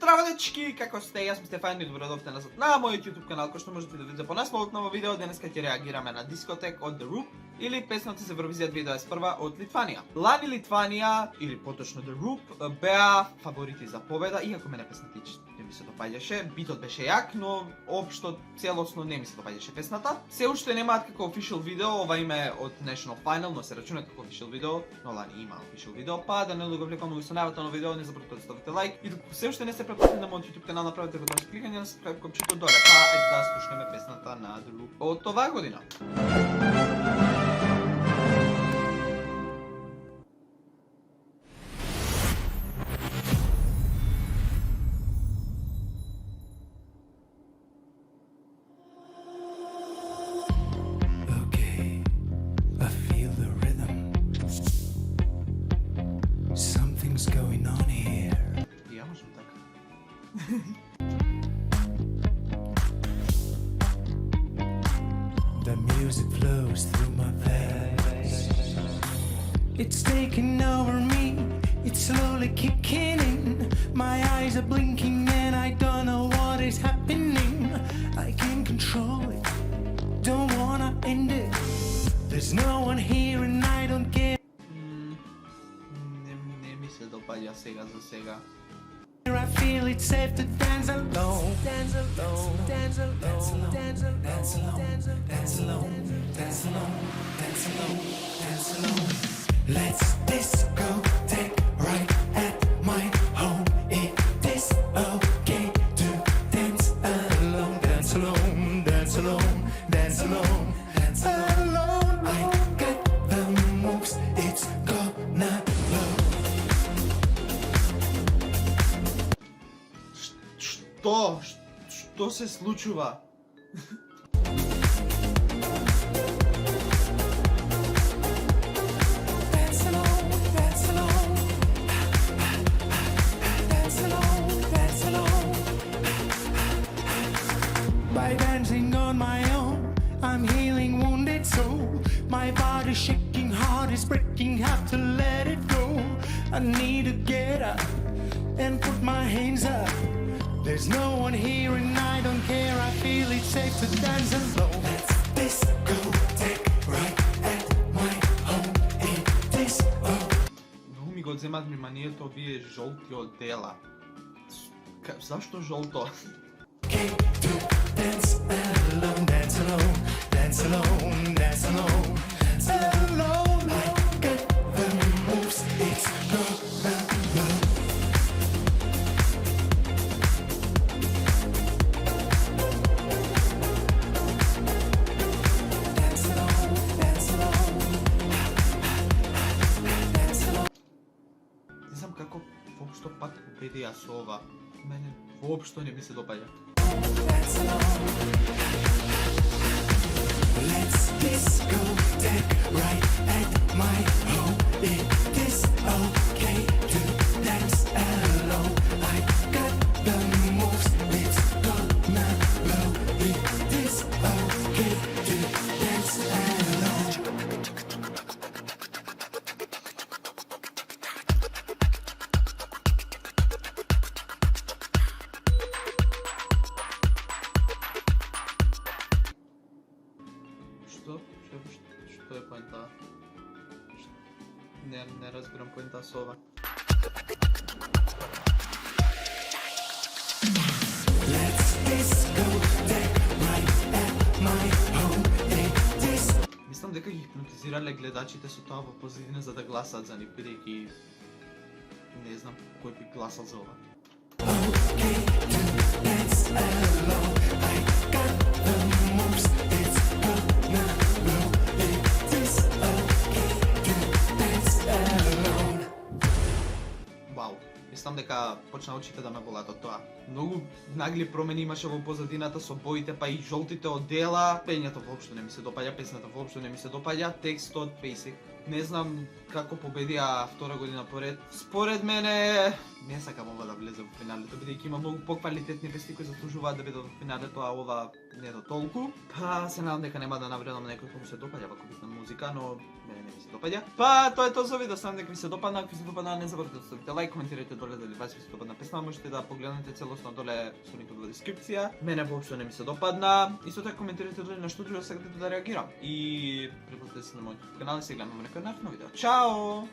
Здраво, дечки, како сте? Јас сум Стефан и добродовте назад на мојот YouTube канал, кој што можете да видите по насловот на ово видео. Денеска ќе реагираме на Discotheque од The Roop или песната за Евровизија 2021 од Литванија. Лани Литванија, или поточно The Roop, беа фаворити за победа, иако мене песната не ми се допаѓаше. Битот беше јак, но општо целосно не ми се допаѓаше песната. Се уште немаат како official видео, ова име од National Final, но се рачуна како official видео, но Лани има official видео, па да не го влекуваме со најавата на видео, не забравете да ставите лайк и докато се уште не сте претплатени на мојот YouTube канал, направете го тоа со кликање на subscribe копчето доле, па ајде да слушнеме песната на The Roop од оваа година. Going on here. Ja можам така. The music flows through my veins. It's taking over me. It's slowly kicking in. My eyes are blinking and I don't know what is happening. I can't control it. Don't wanna end it. There's no one here and I don't care. Не ми се допаѓа сега за сега. I feel it's safe to dance alone. Dance alone. Dance alone. Dance alone. Dance alone. Dance alone. Dance alone. Dance alone. Dance alone. Let's discotheque right at my home. It is okay to dance alone. Dance alone. Dance alone. Dance alone. Dance alone. I got the moves. It's gonna blow. Што се случува? Dance alone, dance alone. Dance alone, dance alone. By dancing on my own, I'm healing wounded soul. My body's shaking, heart is breaking, have to let it go. I need to get up and put my hands up. There's no one here and I don't care. I feel it's safe to dance alone. Let's discotheque right at my home. It is Многу ми го одземаат вниманието овие жолти одела. Зашто жолто? okay to dance alone. Dance alone, dance alone, dance alone, dance alone. I got the moves. It's gonna blow. Не знам како воопшто пак победија со ова. Мене воопшто не ми се допаѓа. Let's discotheque right at my home. It is okay to dance alone. I got the moves. It's gonna blow. It is okay to dance alone. Што е поента? Не разбирам поента со ова. Let's discotheque right at my home. It is Мислам дека ги хипнотизирале гледачите со тоа во позадина за да гласаат за нив, бидејќи не знам кој би гласал за ова. okay to dance alone. I got the moves. It's gonna blow. It is okay to dance alone. Вау, мислам дека почна очите да ме болат од тоа. Многу нагли промени имаше во позадината со боите, па и жолтите одела. Пењето воопшто не ми се допаѓа, песната воопшто не ми се допаѓа, текстот, basic, Не знам како победија втора година поред. Според мене не сакам ова да влезе во финалето, бидејќи има многу поквалитетни песни кои заслужуваат да бидат во финалето, а ова не до толку. Па се надам дека нема да навредам некој кој му се допаѓа вака битна музика, но мене не ми се допаѓа. Па тоа е тоа за видео, сам дека ви се допадна, ако ви се допадна не заборавте да ставите лайк, коментирате доле дали вас ви се допадна песна, можете да погледнете целосно доле со линкот во дескрипција. Мене воопшто не ми се допадна. Исто така коментирате доле на што друго сакате да реагирам. И препратете се на мојот канал и се гледаме во некој наредно видео. Чао!